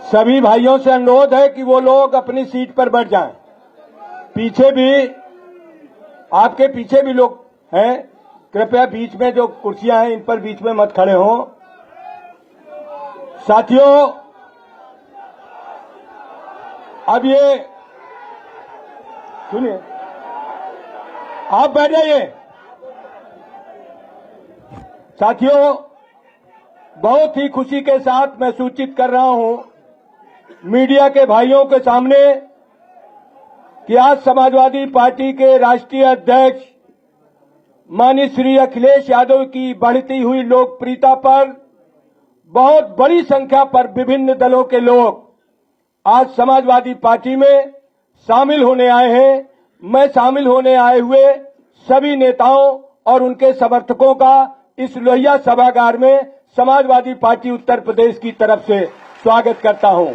सभी भाइयों से अनुरोध है कि वो लोग अपनी सीट पर बैठ जाएं। पीछे भी, आपके पीछे भी लोग हैं, कृपया बीच में जो कुर्सियां हैं इन पर बीच में मत खड़े हों। साथियों, अब ये सुनिए, आप बैठ जाइए। साथियों, बहुत ही खुशी के साथ मैं सूचित कर रहा हूं मीडिया के भाइयों के सामने कि आज समाजवादी पार्टी के राष्ट्रीय अध्यक्ष माननीय श्री अखिलेश यादव की बढ़ती हुई लोकप्रियता पर बहुत बड़ी संख्या पर विभिन्न दलों के लोग आज समाजवादी पार्टी में शामिल होने आए हैं। मैं शामिल होने आए हुए सभी नेताओं और उनके समर्थकों का इस लोहिया सभागार में समाजवादी पार्टी उत्तर प्रदेश की तरफ से स्वागत करता हूं।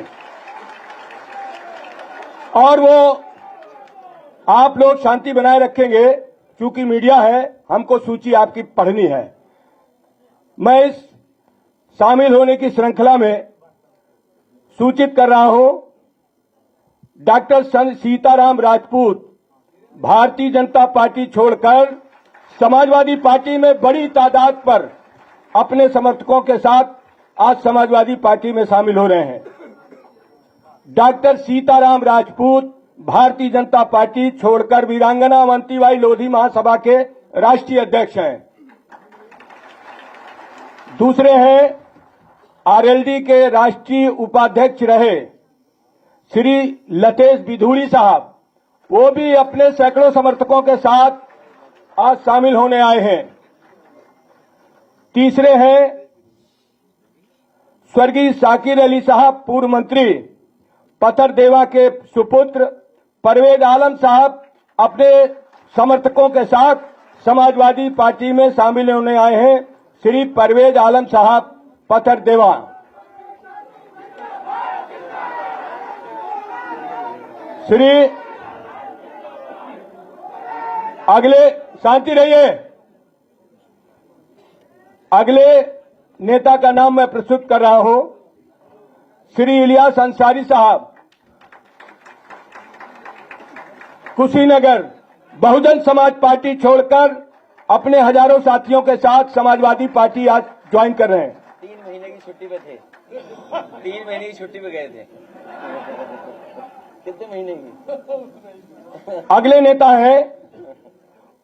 और वो आप लोग शांति बनाए रखेंगे, क्योंकि मीडिया है, हमको सूची आपकी पढ़नी है। मैं इस शामिल होने की श्रृंखला में सूचित कर रहा हूं, डॉक्टर सीताराम राजपूत भारतीय जनता पार्टी छोड़कर समाजवादी पार्टी में बड़ी तादाद पर अपने समर्थकों के साथ आज समाजवादी पार्टी में शामिल हो रहे हैं। डॉक्टर सीताराम राजपूत भारतीय जनता पार्टी छोड़कर वीरांगना अवंतीबाई लोधी महासभा के राष्ट्रीय अध्यक्ष हैं। दूसरे हैं आरएलडी के राष्ट्रीय उपाध्यक्ष रहे श्री लतेश बिधूड़ी साहब, वो भी अपने सैकड़ों समर्थकों के साथ आज शामिल होने आए हैं। तीसरे हैं स्वर्गीय शाकिर अली साहब, पूर्व मंत्री, पथरदेवा के सुपुत्र परवेज आलम साहब अपने समर्थकों के साथ समाजवादी पार्टी में शामिल होने आए हैं। श्री परवेज आलम साहब, पथरदेवा। श्री अगले, शांति रहिए, अगले नेता का नाम मैं प्रस्तुत कर रहा हूं, श्री इलियास अंसारी साहब, कुशीनगर, बहुजन समाज पार्टी छोड़कर अपने हजारों साथियों के साथ समाजवादी पार्टी आज ज्वाइन कर रहे हैं। 3 महीने की छुट्टी पे थे, 3 महीने की छुट्टी पे गए थे। कितने महीने की? अगले नेता है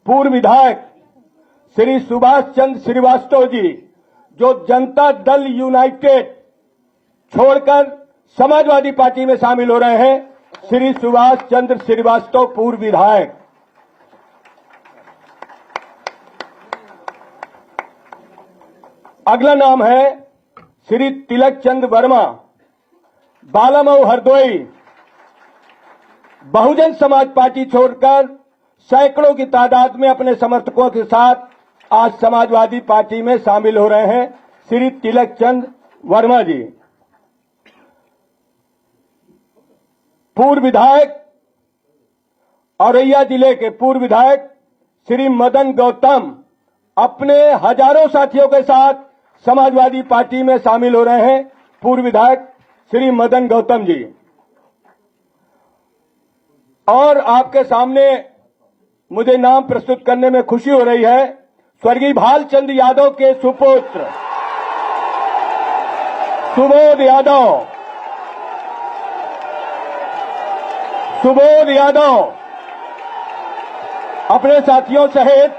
पूर्व विधायक श्री सुभाष चंद्र श्रीवास्तव जी, जो जनता दल यूनाइटेड छोड़कर समाजवादी पार्टी में शामिल हो रहे हैं। श्री सुभाष चंद्र श्रीवास्तव, पूर्व विधायक। अगला नाम है श्री तिलक चंद वर्मा, बालामऊ हरदोई, बहुजन समाज पार्टी छोड़कर सैकड़ों की तादाद में अपने समर्थकों के साथ आज समाजवादी पार्टी में शामिल हो रहे हैं। श्री तिलक चंद वर्मा जी। पूर्व विधायक औरैया जिले के पूर्व विधायक श्री मदन गौतम अपने हजारों साथियों के साथ समाजवादी पार्टी में शामिल हो रहे हैं। पूर्व विधायक श्री मदन गौतम जी। और आपके सामने मुझे नाम प्रस्तुत करने में खुशी हो रही है, स्वर्गीय भालचंद्र यादव के सुपुत्र सुबोध यादव, सुबोध यादव अपने साथियों सहित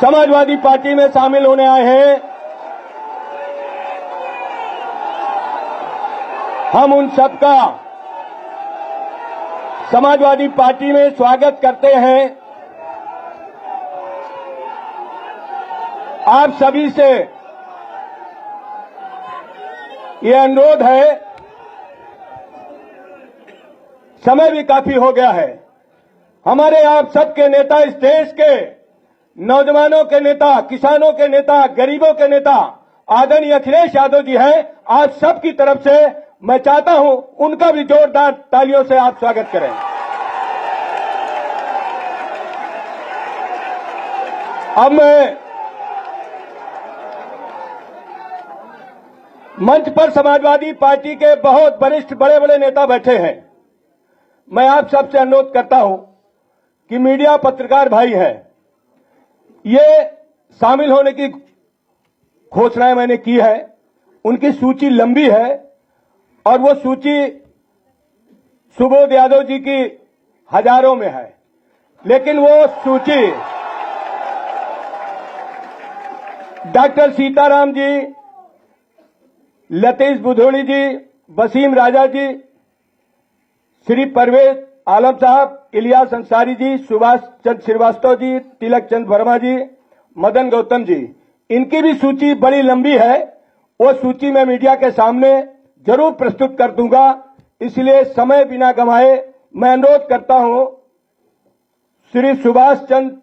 समाजवादी पार्टी में शामिल होने आए हैं। हम उन सबका समाजवादी पार्टी में स्वागत करते हैं। आप सभी से ये अनुरोध है, समय भी काफी हो गया है। हमारे आप सबके नेता, इस देश के नौजवानों के नेता, किसानों के नेता, गरीबों के नेता आदरणीय अखिलेश यादव जी हैं। आज सबकी तरफ से मैं चाहता हूं उनका भी जोरदार तालियों से आप स्वागत करें। अब मंच पर समाजवादी पार्टी के बहुत वरिष्ठ बड़े बड़े नेता बैठे हैं। मैं आप सबसे अनुरोध करता हूं कि मीडिया पत्रकार भाई हैं, ये शामिल होने की घोषणाएं मैंने की है। उनकी सूची लंबी है और वो सूची सुबोध यादव जी की हजारों में है, लेकिन वो सूची डॉक्टर सीताराम जी, लतीश बुधोनी जी, वसीम राजा जी, श्री परवेज आलम साहब, इलियास अंसारी जी, सुभाष चंद्र श्रीवास्तव जी, तिलक चंद वर्मा जी, मदन गौतम जी, इनकी भी सूची बड़ी लंबी है। वो सूची मैं मीडिया के सामने जरूर प्रस्तुत कर दूंगा। इसलिए समय बिना गंवाए मैं अनुरोध करता हूं श्री सुभाष चंद्र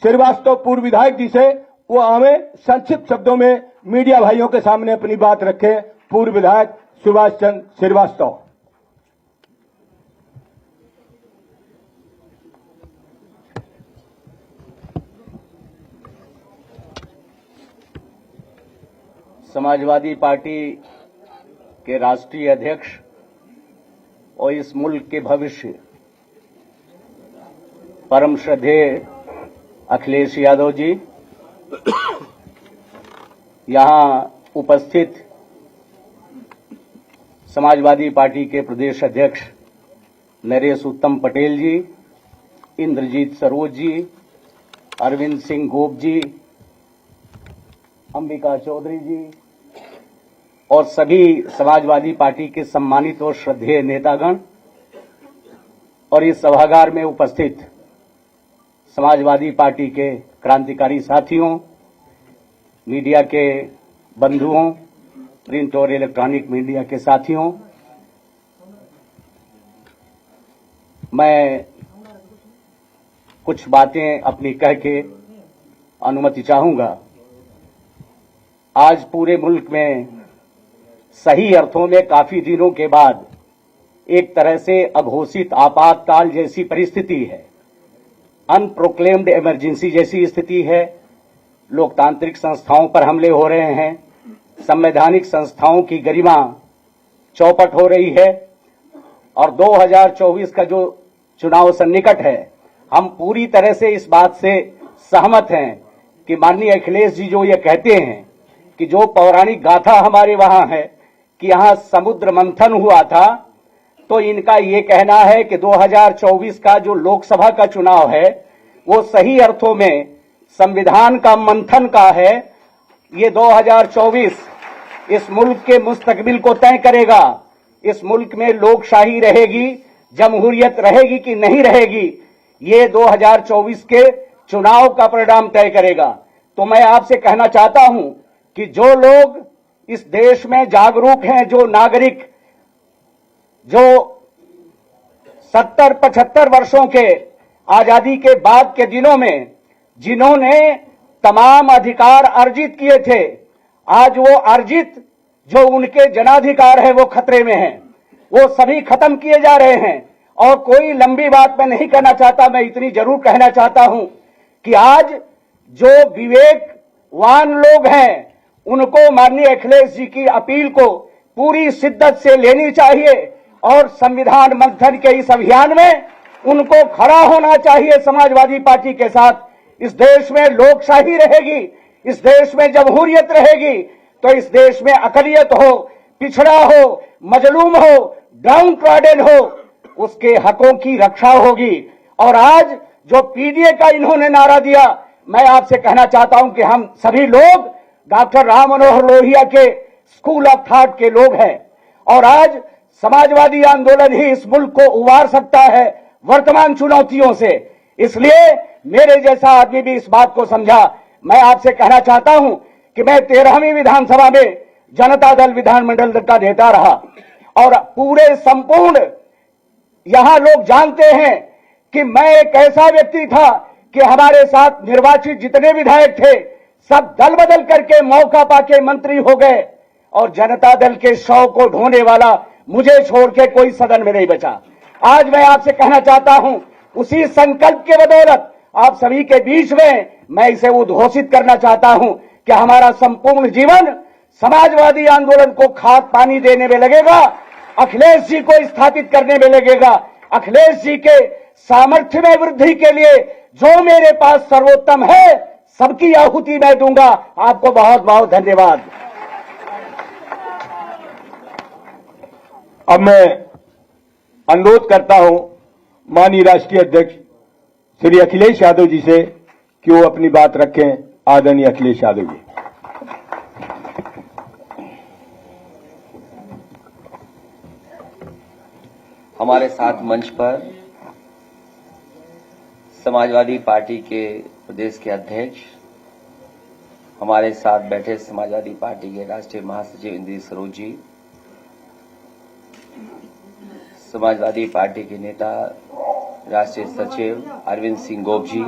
श्रीवास्तव पूर्व विधायक जी से, वो हमें संक्षिप्त शब्दों में मीडिया भाइयों के सामने अपनी बात रखें। पूर्व विधायक सुभाष चंद्र श्रीवास्तव। समाजवादी पार्टी के राष्ट्रीय अध्यक्ष और इस मुल्क के भविष्य परम श्रद्धेय अखिलेश यादव जी, यहां उपस्थित समाजवादी पार्टी के प्रदेश अध्यक्ष नरेश उत्तम पटेल जी, इंद्रजीत सरोज जी, अरविंद सिंह गोप जी, अंबिका चौधरी जी और सभी समाजवादी पार्टी के सम्मानित और श्रद्धेय नेतागण और इस सभागार में उपस्थित समाजवादी पार्टी के क्रांतिकारी साथियों, मीडिया के बंधुओं, प्रिंट और इलेक्ट्रॉनिक मीडिया के साथियों, मैं कुछ बातें अपनी कह के अनुमति चाहूंगा। आज पूरे मुल्क में सही अर्थों में काफी दिनों के बाद एक तरह से अघोषित आपातकाल जैसी परिस्थिति है, अनप्रोक्लेम्ड इमरजेंसी जैसी स्थिति है। लोकतांत्रिक संस्थाओं पर हमले हो रहे हैं, संवैधानिक संस्थाओं की गरिमा चौपट हो रही है और 2024 का जो चुनाव सन्निकट है, हम पूरी तरह से इस बात से सहमत हैं कि माननीय अखिलेश जी जो ये कहते हैं कि जो पौराणिक गाथा हमारे वहां है कि यहां समुद्र मंथन हुआ था, तो इनका ये कहना है कि 2024 का जो लोकसभा का चुनाव है वो सही अर्थों में संविधान का मंथन का है। ये 2024 इस मुल्क के मुस्तकबिल को तय करेगा। इस मुल्क में लोकशाही रहेगी, जमहूरियत रहेगी कि नहीं रहेगी, ये 2024 के चुनाव का परिणाम तय करेगा। तो मैं आपसे कहना चाहता हूं कि जो लोग इस देश में जागरूक हैं, जो नागरिक जो 70-75 वर्षों के आजादी के बाद के दिनों में जिन्होंने तमाम अधिकार अर्जित किए थे, आज वो अर्जित जो उनके जनाधिकार है वो खतरे में हैं, वो सभी खत्म किए जा रहे हैं। और कोई लंबी बात मैं नहीं कहना चाहता, मैं इतनी जरूर कहना चाहता हूं कि आज जो विवेकवान लोग हैं उनको माननीय अखिलेश जी की अपील को पूरी शिद्दत से लेनी चाहिए और संविधान मंथन के इस अभियान में उनको खड़ा होना चाहिए समाजवादी पार्टी के साथ। इस देश में लोकशाही रहेगी, इस देश में जमहूरियत रहेगी, तो इस देश में अकलियत हो, पिछड़ा हो, मजलूम हो, डाउन ट्रॉडन हो, उसके हकों की रक्षा होगी। और आज जो पीडीए का इन्होंने नारा दिया, मैं आपसे कहना चाहता हूं कि हम सभी लोग डॉक्टर राम मनोहर लोहिया के स्कूल ऑफ थॉट के लोग हैं और आज समाजवादी आंदोलन ही इस मुल्क को उबार सकता है वर्तमान चुनौतियों से। इसलिए मेरे जैसा आदमी भी इस बात को समझा। मैं आपसे कहना चाहता हूं कि मैं 13वीं विधानसभा में जनता दल विधानमंडल का नेता रहा और पूरे संपूर्ण यहां लोग जानते हैं कि मैं एक ऐसा व्यक्ति था कि हमारे साथ निर्वाचित जितने विधायक थे सब दल बदल करके मौका पाके मंत्री हो गए और जनता दल के 100 को ढोने वाला मुझे छोड़ के कोई सदन में नहीं बचा। आज मैं आपसे कहना चाहता हूं, उसी संकल्प के बदौलत आप सभी के बीच में मैं इसे उद्घोषित करना चाहता हूं कि हमारा संपूर्ण जीवन समाजवादी आंदोलन को खाद पानी देने में लगेगा, अखिलेश जी को स्थापित करने में लगेगा। अखिलेश जी के सामर्थ्य में वृद्धि के लिए जो मेरे पास सर्वोत्तम है, सबकी आहुति मैं दूंगा। आपको बहुत बहुत धन्यवाद। अब मैं अनुरोध करता हूं माननीय राष्ट्रीय अध्यक्ष श्री अखिलेश यादव जी से कि वो अपनी बात रखें। आदरणीय अखिलेश यादव जी। हमारे साथ मंच पर समाजवादी पार्टी के प्रदेश के अध्यक्ष, हमारे साथ बैठे समाजवादी पार्टी के राष्ट्रीय महासचिव इंद्र सरोज जी, समाजवादी पार्टी के नेता राष्ट्रीय सचिव अरविंद सिंह गोप जी,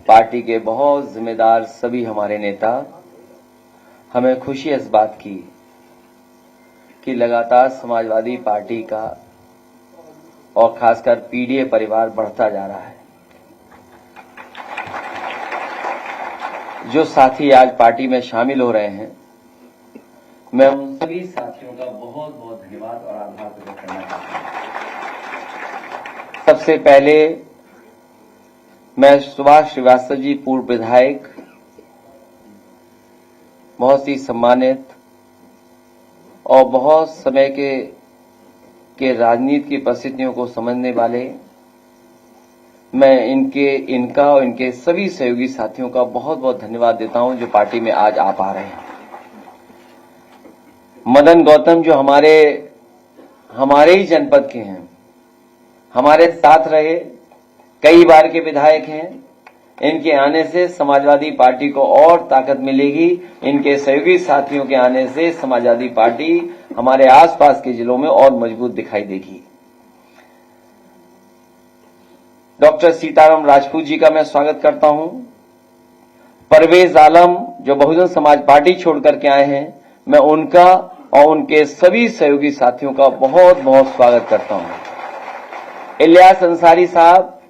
पार्टी के बहुत जिम्मेदार सभी हमारे नेता, हमें खुशी इस बात की कि लगातार समाजवादी पार्टी का और खासकर पीडीए परिवार बढ़ता जा रहा है। जो साथी आज पार्टी में शामिल हो रहे हैं, मैं उन सभी साथियों का बहुत बहुत धन्यवाद और आभार प्रकट करना चाहता हूं। सबसे पहले मैं सुभाष श्रीवास्तव जी, पूर्व विधायक, बहुत ही सम्मानित और बहुत समय के राजनीति की परिस्थितियों को समझने वाले, मैं इनका और इनके सभी सहयोगी साथियों का बहुत बहुत धन्यवाद देता हूं जो पार्टी में आज आ पा रहे हैं। मदन गौतम जो हमारे ही जनपद के हैं, हमारे साथ रहे, कई बार के विधायक हैं, इनके आने से समाजवादी पार्टी को और ताकत मिलेगी। इनके सहयोगी साथियों के आने से समाजवादी पार्टी हमारे आसपास के जिलों में और मजबूत दिखाई देगी। डॉक्टर सीताराम राजपूत जी का मैं स्वागत करता हूं। परवेज आलम जो बहुजन समाज पार्टी छोड़ करके आए हैं, मैं उनका और उनके सभी सहयोगी साथियों का बहुत बहुत स्वागत करता हूं। इलियास अंसारी साहब,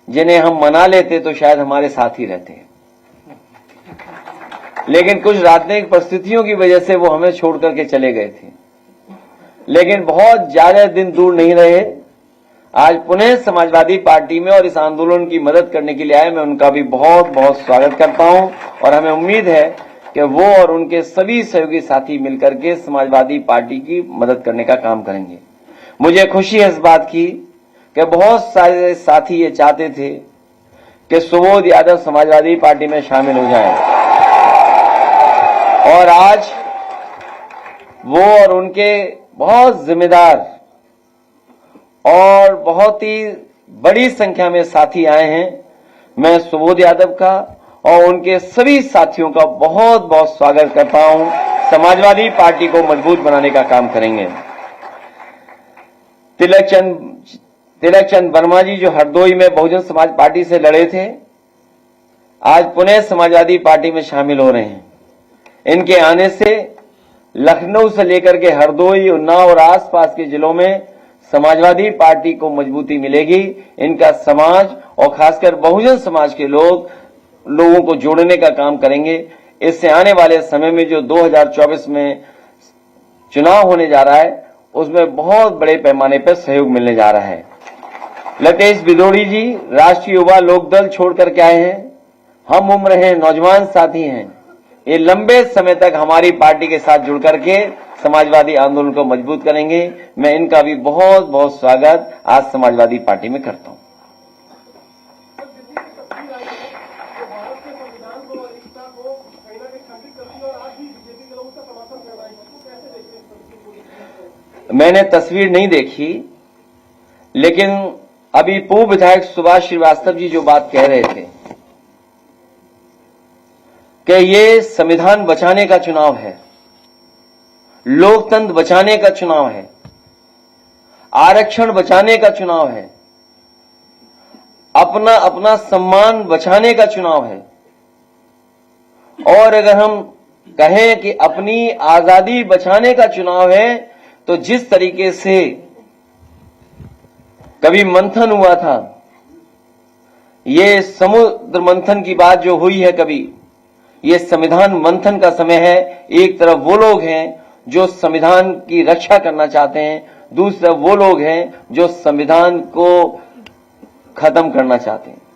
जिन्हें हम मना लेते तो शायद हमारे साथ ही रहते, लेकिन कुछ राजनीतिक परिस्थितियों की वजह से वो हमें छोड़ करके चले गए थे, लेकिन बहुत ज्यादा दिन दूर नहीं रहे, आज पुनः समाजवादी पार्टी में और इस आंदोलन की मदद करने के लिए आए। मैं उनका भी बहुत बहुत स्वागत करता हूं और हमें उम्मीद है कि वो और उनके सभी सहयोगी साथी मिलकर के समाजवादी पार्टी की मदद करने का काम करेंगे। मुझे खुशी है इस बात की कि बहुत सारे साथी ये चाहते थे कि सुबोध यादव समाजवादी पार्टी में शामिल हो जाएं, और आज वो और उनके बहुत जिम्मेदार और बहुत ही बड़ी संख्या में साथी आए हैं। मैं सुबोध यादव का और उनके सभी साथियों का बहुत बहुत स्वागत करता हूं। समाजवादी पार्टी को मजबूत बनाने का काम करेंगे। तिलक चंद वर्मा जी जो हरदोई में बहुजन समाज पार्टी से लड़े थे, आज पुनः समाजवादी पार्टी में शामिल हो रहे हैं। इनके आने से लखनऊ से लेकर के हरदोई, उन्नाव और आसपास के जिलों में समाजवादी पार्टी को मजबूती मिलेगी। इनका समाज और खासकर बहुजन समाज के लोगों को जोड़ने का काम करेंगे। इससे आने वाले समय में जो 2024 में चुनाव होने जा रहा है, उसमें बहुत बड़े पैमाने पर सहयोग मिलने जा रहा है। लतेश बिदोड़ी जी राष्ट्रीय युवा लोकदल छोड़ करके आए हैं, हम उम्र हैं, नौजवान साथी हैं, ये लंबे समय तक हमारी पार्टी के साथ जुड़ करके समाजवादी आंदोलन को मजबूत करेंगे। मैं इनका भी बहुत बहुत स्वागत आज समाजवादी पार्टी में करता हूं। मैंने तस्वीर नहीं देखी, लेकिन अभी पूर्व विधायक सुभाष श्रीवास्तव जी जो बात कह रहे थे कि ये संविधान बचाने का चुनाव है, लोकतंत्र बचाने का चुनाव है, आरक्षण बचाने का चुनाव है, अपना सम्मान बचाने का चुनाव है, और अगर हम कहें कि अपनी आजादी बचाने का चुनाव है, तो जिस तरीके से कभी मंथन हुआ था, ये समुद्र मंथन की बात जो हुई है कभी, ये संविधान मंथन का समय है। एक तरफ वो लोग हैं जो संविधान की रक्षा करना चाहते हैं, दूसरी तरफ वो लोग हैं जो संविधान को खत्म करना चाहते हैं।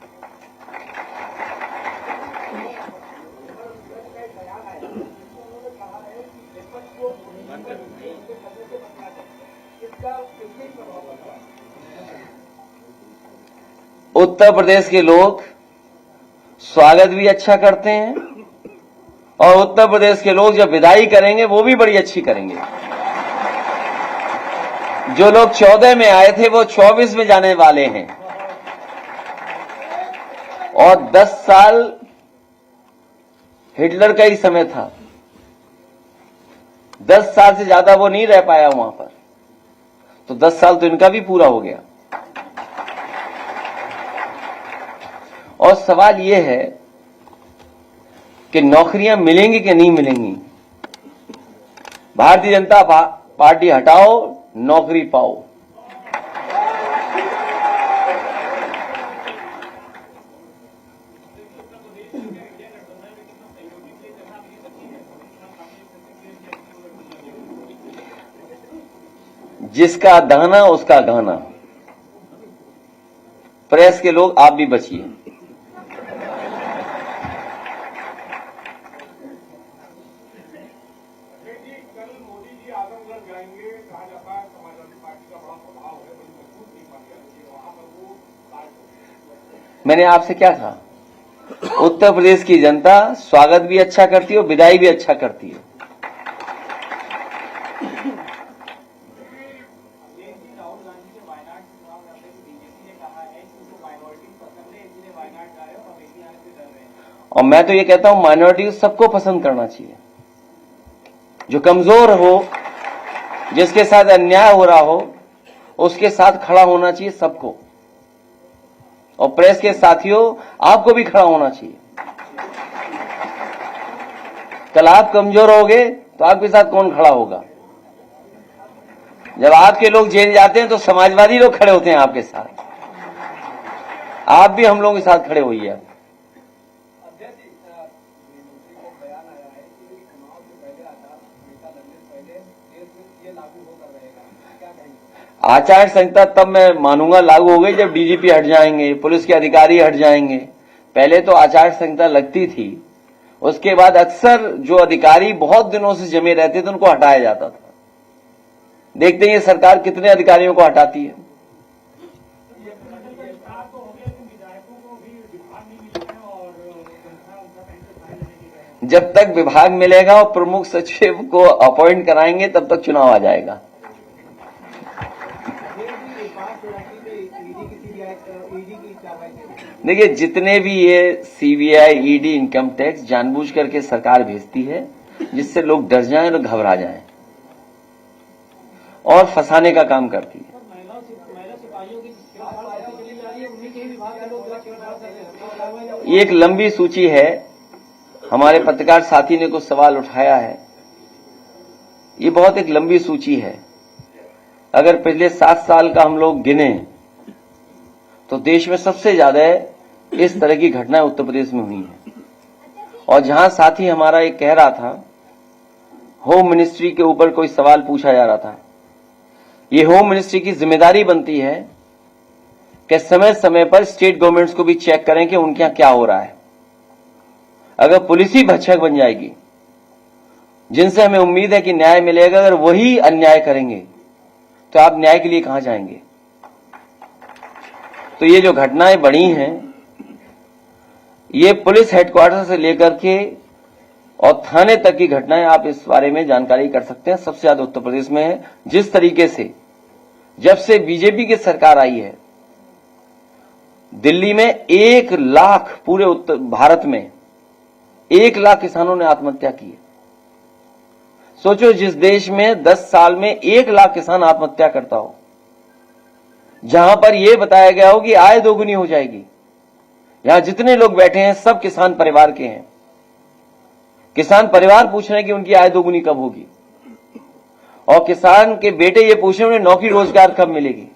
उत्तर प्रदेश के लोग स्वागत भी अच्छा करते हैं और उत्तर प्रदेश के लोग जब विदाई करेंगे वो भी बड़ी अच्छी करेंगे। जो लोग 14 में आए थे वो 24 में जाने वाले हैं और 10 साल हिटलर का ही समय था। 10 साल से ज्यादा वो नहीं रह पाया वहां पर, तो 10 साल तो इनका भी पूरा हो गया। और सवाल यह है कि नौकरियां मिलेंगी कि नहीं मिलेंगी। भारतीय जनता पार्टी हटाओ, नौकरी पाओ। जिसका दाना उसका गाना। प्रेस के लोग आप भी बचिए। मैंने आपसे क्या कहा? उत्तर प्रदेश की जनता स्वागत भी अच्छा करती है और विदाई भी अच्छा करती है। और मैं तो ये कहता हूं माइनॉरिटी सबको पसंद करना चाहिए। जो कमजोर हो, जिसके साथ अन्याय हो रहा हो, उसके साथ खड़ा होना चाहिए सबको। और प्रेस के साथियों, आपको भी खड़ा होना चाहिए। कल आप कमजोर होगे तो आपके साथ कौन खड़ा होगा? जब आपके लोग जेल जाते हैं तो समाजवादी लोग खड़े होते हैं आपके साथ। आप भी हम लोगों के साथ खड़े होइए। आचार संहिता तब मैं मानूंगा लागू हो गई जब डीजीपी हट जाएंगे, पुलिस के अधिकारी हट जाएंगे। पहले तो आचार संहिता लगती थी, उसके बाद अक्सर जो अधिकारी बहुत दिनों से जमे रहते थे उनको हटाया जाता था। देखते हैं ये सरकार कितने अधिकारियों को हटाती है। जब तक विभाग मिलेगा और प्रमुख सचिव को अपॉइंट कराएंगे तब तक चुनाव आ जाएगा। देखिए, जितने भी ये सीबीआई, ईडी, इनकम टैक्स जानबूझ करके सरकार भेजती है जिससे लोग डर जाएं और घबरा जाएं और फंसाने का काम करती है। ये एक लंबी सूची है। हमारे पत्रकार साथी ने कुछ सवाल उठाया है। ये बहुत एक लंबी सूची है। अगर पिछले 7 साल का हम लोग गिने तो देश में सबसे ज्यादा इस तरह की घटनाएं उत्तर प्रदेश में हुई हैं। और जहां साथी हमारा एक कह रहा था, होम मिनिस्ट्री के ऊपर कोई सवाल पूछा जा रहा था। ये होम मिनिस्ट्री की जिम्मेदारी बनती है कि समय समय पर स्टेट गवर्नमेंट्स को भी चेक करें कि उनके यहां क्या हो रहा है। अगर पुलिस ही भक्षक बन जाएगी, जिनसे हमें उम्मीद है कि न्याय मिलेगा, अगर वही अन्याय करेंगे तो आप न्याय के लिए कहां जाएंगे? तो ये जो घटनाएं बढ़ी हैं, ये पुलिस हेडक्वार्टर से लेकर के और थाने तक की घटनाएं, आप इस बारे में जानकारी कर सकते हैं। सबसे ज्यादा उत्तर प्रदेश में है। जिस तरीके से जब से बीजेपी की सरकार आई है, दिल्ली में 1 लाख, पूरे उत्तर भारत में 1 लाख किसानों ने आत्महत्या की है। सोचो, जिस देश में 10 साल में 1 लाख किसान आत्महत्या करता हो, जहां पर यह बताया गया हो कि आय दोगुनी हो जाएगी। यहां जितने लोग बैठे हैं सब किसान परिवार के हैं। किसान परिवार पूछ रहे हैं कि उनकी आय दोगुनी कब होगी, और किसान के बेटे ये पूछ रहे हैं उन्हें नौकरी रोजगार कब मिलेगी।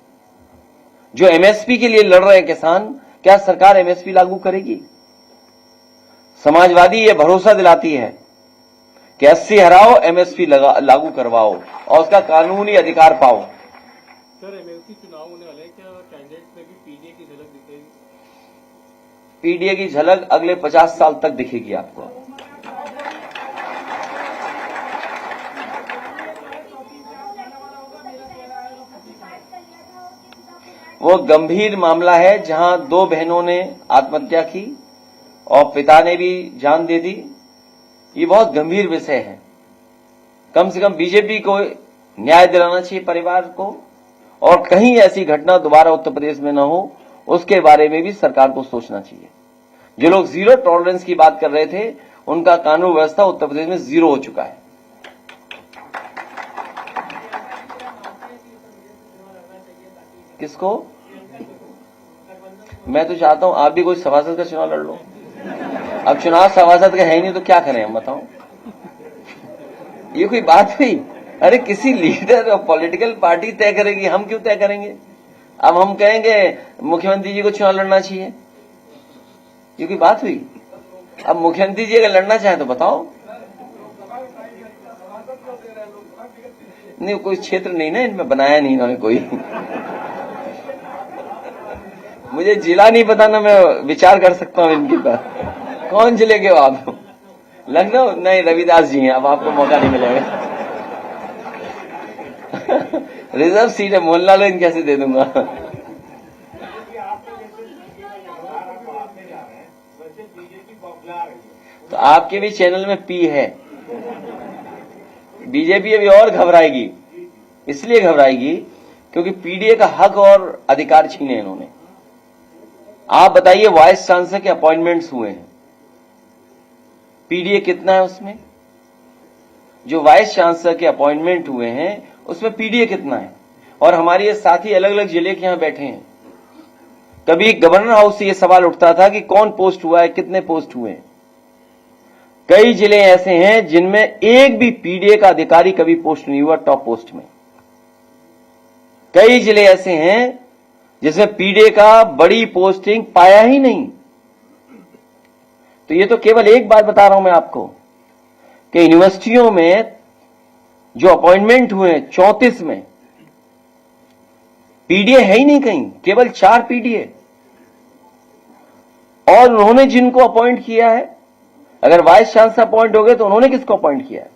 जो एमएसपी के लिए लड़ रहे हैं किसान, क्या सरकार एमएसपी लागू करेगी? समाजवादी ये भरोसा दिलाती है कि 80 हराओ, एमएसपी लागू करवाओ और उसका कानूनी अधिकार पाओ। सर, एमएलसी चुनाव होने वाले हैं, क्या कैंडिडेट्स में भी पीडीए की झलक दिखेगी? पीडीए की झलक अगले 50 साल तक दिखेगी आपको। वो गंभीर मामला है जहां 2 बहनों ने आत्महत्या की और पिता ने भी जान दे दी। ये बहुत गंभीर विषय है। कम से कम बीजेपी को न्याय दिलाना चाहिए परिवार को, और कहीं ऐसी घटना दोबारा उत्तर प्रदेश में न हो, उसके बारे में भी सरकार को सोचना चाहिए। जो लोग जीरो टॉलरेंस की बात कर रहे थे, उनका कानून व्यवस्था उत्तर प्रदेश में जीरो हो चुका है। किसको? मैं तो चाहता हूं आप भी कोई सभासद का चुनाव लड़ लो। अब चुनाव सभासद का है ही नहीं तो क्या करें हम, बताओ। ये कोई बात हुई? अरे किसी लीडर और पॉलिटिकल पार्टी तय करेगी, हम क्यों तय करेंगे? अब हम कहेंगे मुख्यमंत्री जी को चुनाव लड़ना चाहिए, ये कोई बात हुई? अब मुख्यमंत्री जी अगर लड़ना चाहे तो बताओ। नहीं, कोई क्षेत्र नहीं ना इनमें बनाया नहीं इन्होंने कोई। मुझे जिला नहीं पता ना, मैं विचार कर सकता हूं इनके पास। कौन जिले के हो आप? लखनऊ? नहीं, रविदास जी हैं, अब आपको मौका नहीं मिलेगा। रिजर्व सीट है, मोहनलाल इन कैसे दे दूंगा? तो आपके भी चैनल में पी है। बीजेपी अभी और घबराएगी, इसलिए घबराएगी क्योंकि पीडीए का हक और अधिकार छीने इन्होंने। आप बताइए, वाइस चांसलर के अपॉइंटमेंट्स हुए हैं, पीडीए कितना है उसमें? जो वाइस चांसलर के अपॉइंटमेंट हुए हैं उसमें पीडीए कितना है? और हमारे ये साथी अलग अलग जिले के यहां बैठे हैं। कभी गवर्नर हाउस से ये सवाल उठता था कि कौन पोस्ट हुआ है, कितने पोस्ट हुए हैं। कई जिले ऐसे हैं जिनमें एक भी पीडीए का अधिकारी कभी पोस्ट नहीं हुआ टॉप पोस्ट में। कई जिले ऐसे हैं जिसमें पीडीए का बड़ी पोस्टिंग पाया ही नहीं। तो ये तो केवल एक बात बता रहा हूं मैं आपको कि यूनिवर्सिटियों में जो अपॉइंटमेंट हुए 34 में पीडीए है ही नहीं कहीं, केवल 4 पीडीए। और उन्होंने जिनको अपॉइंट किया है, अगर वाइस चांसलर अपॉइंट हो गए तो उन्होंने किसको अपॉइंट किया है,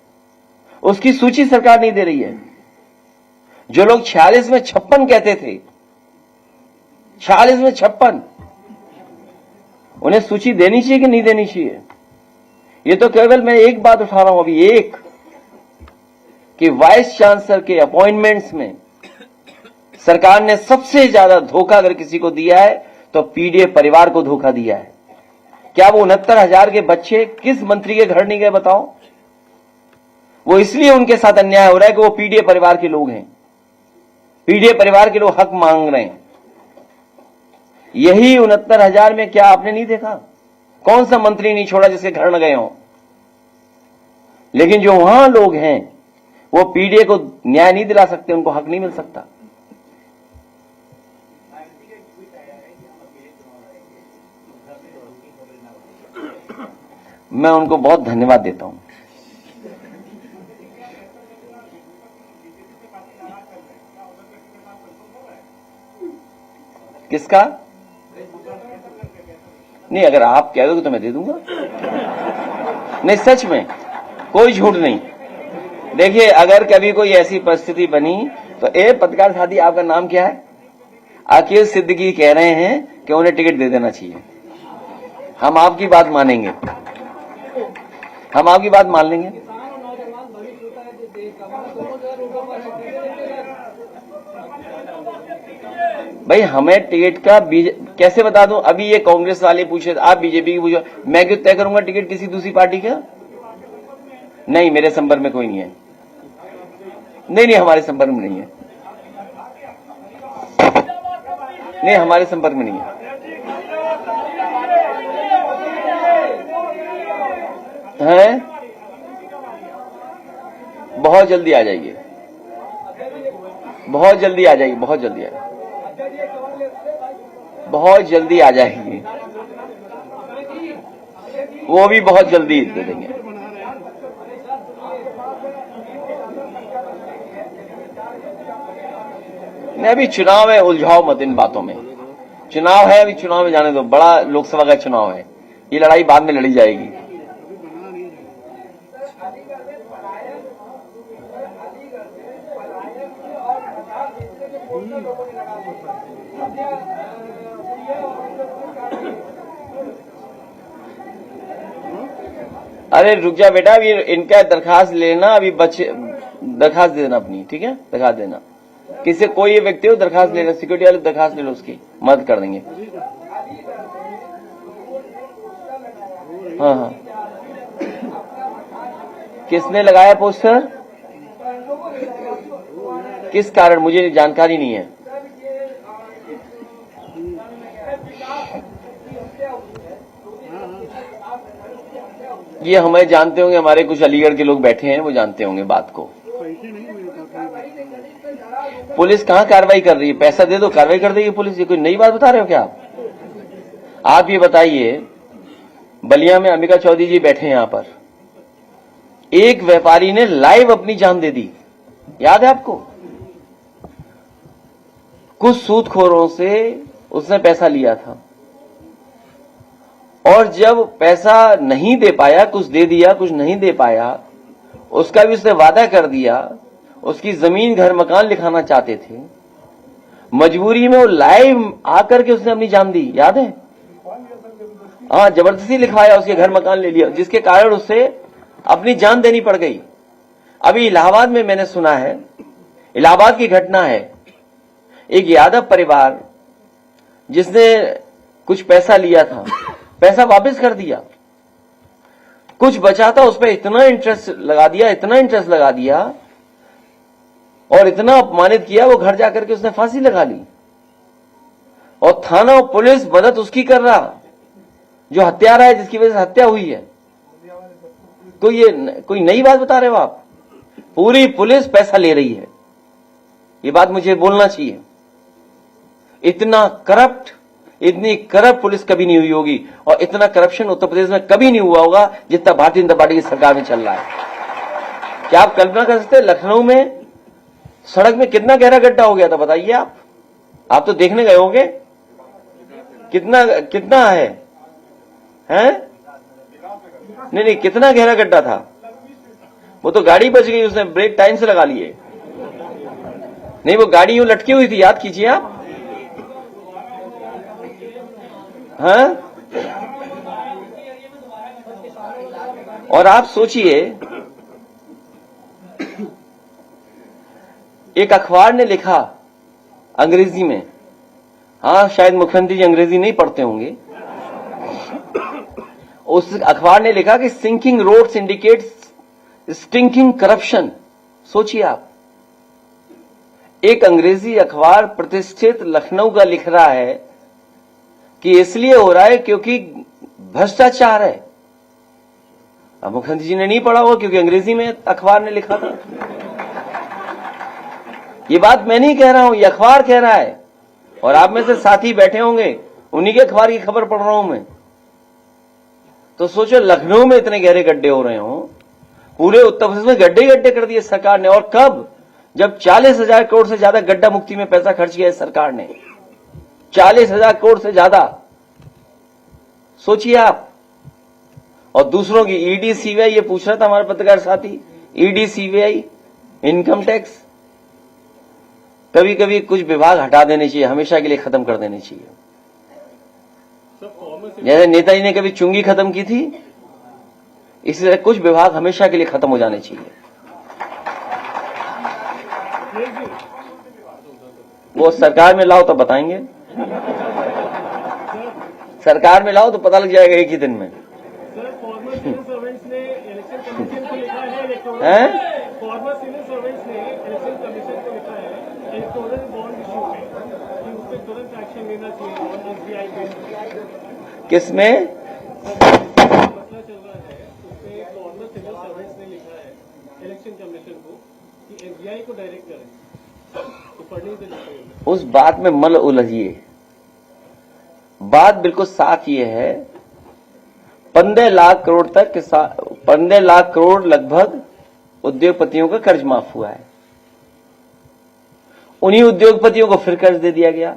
उसकी सूची सरकार नहीं दे रही है। जो लोग 46 में 56 कहते थे, 46 में 56, उन्हें सूची देनी चाहिए कि नहीं देनी चाहिए? ये तो केवल मैं एक बात उठा रहा हूं अभी, एक, कि वाइस चांसलर के अपॉइंटमेंट्स में सरकार ने सबसे ज्यादा धोखा अगर किसी को दिया है तो पीडीए परिवार को धोखा दिया है। क्या वो 69,000 के बच्चे किस मंत्री के घर नहीं गए, बताओ? वो इसलिए उनके साथ अन्याय हो रहा है कि वो पीडीए परिवार के लोग हैं, पीडीए परिवार के लोग हक मांग रहे हैं। यही 69,000 में क्या आपने नहीं देखा? कौन सा मंत्री नहीं छोड़ा जिसके घर न गए हों? लेकिन जो वहां लोग हैं वो पीडीए को न्याय नहीं दिला सकते, उनको हक नहीं मिल सकता। मैं उनको बहुत धन्यवाद देता हूं। किसका? नहीं, अगर आप कह दोगे तो मैं दे दूंगा। नहीं, सच में कोई झूठ नहीं। देखिए, अगर कभी कोई ऐसी परिस्थिति बनी तो पत्रकार साथी, आपका नाम क्या है? अकील सिद्दीकी कह रहे हैं कि उन्हें टिकट दे देना चाहिए। हम आपकी बात मानेंगे, हम आपकी बात मान लेंगे। भाई, हमें टिकट का कैसे बता दूं? अभी ये कांग्रेस वाले पूछे, आप बीजेपी की पूछो, मैं क्यों तय करूंगा टिकट किसी दूसरी पार्टी का? नहीं, मेरे संपर्क में कोई नहीं है। नहीं, हमारे संपर्क में नहीं है। नहीं, हमारे संपर्क में नहीं है। हैं? बहुत जल्दी आ जाइए, बहुत जल्दी आ जाएगी, बहुत जल्दी आ जाएगी, बहुत जल्दी आ जाएगी। वो भी बहुत जल्दी दे देंगे। नहीं, अभी चुनाव है, उलझाओ मत इन बातों में। चुनाव है, अभी चुनाव में जाने दो, बड़ा लोकसभा का चुनाव है, ये लड़ाई बाद में लड़ी जाएगी। अरे रुक जा बेटा, अभी इनका दरखास्त लेना, अभी बच्चे दरखास्त देना अपनी, ठीक है, दरखास्त देना। किसी कोई व्यक्ति हो दरखास्त लेना, सिक्योरिटी वाले दरखास्त ले लो, उसकी मदद कर देंगे। हाँ हाँ, किसने लगाया पोस्टर, किस कारण, मुझे जानकारी नहीं है। ये हमें जानते होंगे, हमारे कुछ अलीगढ़ के लोग बैठे हैं, वो जानते होंगे बात को। पुलिस कहाँ कार्रवाई कर रही है, पैसा दे दो कार्रवाई कर देगी पुलिस, ये कोई नई बात बता रहे हो क्या आप ये बताइए। बलिया में अंबिका चौधरी जी बैठे हैं, यहां पर एक व्यापारी ने लाइव अपनी जान दे दी, याद है आपको। कुछ सूदखोरों से उसने पैसा लिया था, और जब पैसा नहीं दे पाया, कुछ दे दिया कुछ नहीं दे पाया, उसका भी उसने वादा कर दिया, उसकी जमीन घर मकान लिखाना चाहते थे, मजबूरी में वो लाइव आकर के उसने अपनी जान दी, याद है। हाँ, जबरदस्ती लिखवाया, उसके घर मकान ले लिया, जिसके कारण उससे अपनी जान देनी पड़ गई। अभी इलाहाबाद में मैंने सुना है, इलाहाबाद की घटना है, एक यादव परिवार जिसने कुछ पैसा लिया था, पैसा वापस कर दिया, कुछ बचा था उस पर इतना इंटरेस्ट लगा दिया, इतना इंटरेस्ट लगा दिया और इतना अपमानित किया, वो घर जाकर के उसने फांसी लगा ली। और थाना और पुलिस मदद उसकी कर रहा जो हत्यारा है, जिसकी वजह से हत्या हुई है। तो ये कोई नई बात बता रहे हो आप, पूरी पुलिस पैसा ले रही है, ये बात मुझे बोलना चाहिए। इतना करप्ट, इतनी करप्ट पुलिस कभी नहीं हुई होगी, और इतना करप्शन उत्तर प्रदेश में कभी नहीं हुआ होगा जितना भारतीय जनता पार्टी की सरकार में चल रहा है। क्या आप कल्पना कर सकते हैं लखनऊ में सड़क में कितना गहरा गड्ढा हो गया था, बताइए आप तो देखने गए होंगे, कितना कितना है हैं? नहीं, कितना गहरा गड्ढा था। वो तो गाड़ी बच गई, उसने ब्रेक टाइम से लगा लिए। नहीं, वो गाड़ी यूं लटकी हुई थी, याद कीजिए आप। हाँ, और आप सोचिए, एक अखबार ने लिखा अंग्रेजी में, हाँ शायद मुख्यमंत्री जी अंग्रेजी नहीं पढ़ते होंगे, उस अखबार ने लिखा कि sinking roads indicates stinking corruption. सोचिए आप, एक अंग्रेजी अखबार प्रतिष्ठित लखनऊ का लिख रहा है कि इसलिए हो रहा है क्योंकि भ्रष्टाचार है। अब मुख्यमंत्री जी ने नहीं पढ़ा होगा क्योंकि अंग्रेजी में अखबार ने लिखा था। ये बात मैं नहीं कह रहा हूं, ये अखबार कह रहा है, और आप में से साथी बैठे होंगे, उन्हीं के अखबार की खबर पढ़ रहा हूं मैं। तो सोचो, लखनऊ में इतने गहरे गड्ढे हो रहे हो, पूरे उत्तर प्रदेश में गड्ढे गड्ढे कर दिए सरकार ने। और कब? जब 40,000 करोड़ से ज्यादा गड्ढा मुक्ति में पैसा खर्च किया है सरकार ने, 40,000 करोड़ से ज्यादा, सोचिए आप। और दूसरों की ईडी सीबीआई, ये पूछ रहा था हमारा पत्रकार साथी, ईडी सीबीआई इनकम टैक्स, कभी कभी कुछ विभाग हटा देने चाहिए, हमेशा के लिए खत्म कर देने चाहिए। जैसे नेताजी ने कभी चुंगी खत्म की थी, इसी तरह कुछ विभाग हमेशा के लिए खत्म हो जाने चाहिए। वो सरकार में लाओ तो बताएंगे, सरकार में लाओ तो पता लग जाएगा एक ही दिन में। किसमें मसला चल रहा है, उसमें फॉर्मर सिविल सर्वेंट्स ने लिखा है इलेक्शन कमीशन को कि एसबीआई को डायरेक्ट करें, तो पढ़ने से उस बात में मल उलझिए। बात बिल्कुल साफ ये है, 15 लाख करोड़ तक 15 लाख करोड़ लगभग उद्योगपतियों का कर्ज माफ हुआ है। उन्हीं उद्योगपतियों को फिर कर्ज दे दिया गया।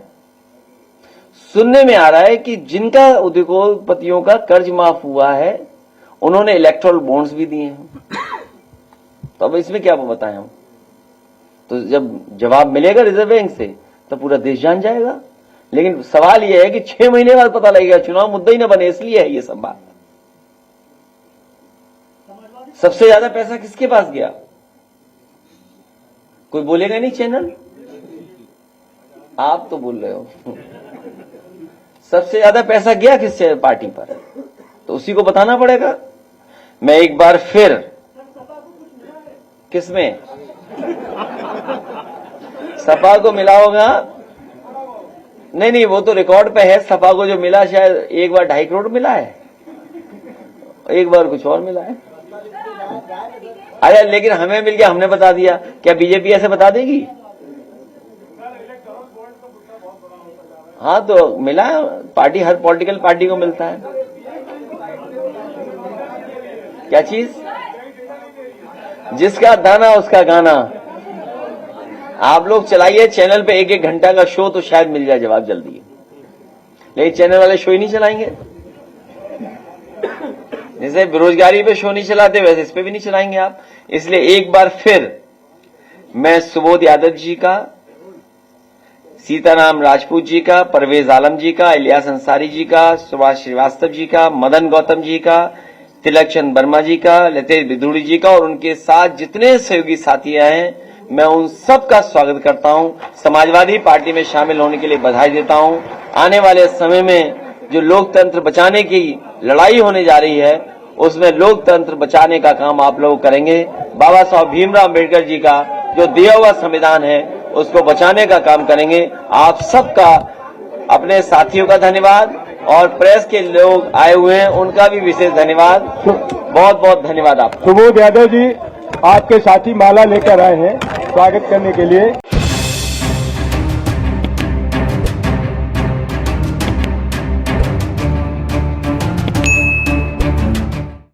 सुनने में आ रहा है कि जिनका उद्योगपतियों का कर्ज माफ हुआ है उन्होंने इलेक्ट्रल बॉन्ड्स भी दिए हैं। तो अब इसमें क्या बताएं हम? तो जब जवाब मिलेगा रिजर्व बैंक से तो पूरा देश जान जाएगा। लेकिन सवाल यह है कि 6 महीने बाद पता लगेगा, चुनाव मुद्दा ही ना बने, इसलिए है ये सब बात। सबसे ज्यादा पैसा किसके पास गया? कोई बोलेगा नहीं चैनल? आप तो बोल रहे हो। सबसे ज्यादा पैसा गया किस पार्टी पर, तो उसी को बताना पड़ेगा। मैं एक बार फिर किसमें सपा को मिला होगा? नहीं, वो तो रिकॉर्ड पे है। सपा को जो मिला शायद एक बार 2.5 करोड़ मिला है, एक बार कुछ और मिला है। अरे लेकिन हमें मिल गया, हमने बता दिया। क्या बीजेपी ऐसे बता देगी? हाँ, तो मिला है। पार्टी, हर पॉलिटिकल पार्टी को मिलता है। क्या चीज? जिसका दाना उसका गाना। आप लोग चलाइए चैनल पे 1-1 घंटा का शो, तो शायद मिल जाए जवाब जल्दी। लेकिन चैनल वाले शो ही नहीं चलाएंगे। जैसे बेरोजगारी पे शो नहीं चलाते, वैसे इस पे भी नहीं चलाएंगे आप। इसलिए एक बार फिर मैं सुबोध यादव जी का, सीताराम राजपूत जी का, परवेज आलम जी का, इलियास अंसारी जी का, सुभाष श्रीवास्तव जी का, मदन गौतम जी का, तिलक चंद वर्मा जी का, लतेश बिधूड़ी जी का और उनके साथ जितने सहयोगी साथियां हैं, मैं उन सब का स्वागत करता हूं। समाजवादी पार्टी में शामिल होने के लिए बधाई देता हूं। आने वाले समय में जो लोकतंत्र बचाने की लड़ाई होने जा रही है, उसमें लोकतंत्र बचाने का काम आप लोग करेंगे। बाबा साहब भीमराव अम्बेडकर जी का जो दिया हुआ संविधान है, उसको बचाने का काम करेंगे। आप सबका, अपने साथियों का धन्यवाद और प्रेस के लोग आए हुए हैं उनका भी विशेष धन्यवाद। बहुत बहुत धन्यवाद। आप सुबोध यादव जी, आपके साथी माला लेकर आए हैं स्वागत करने के लिए।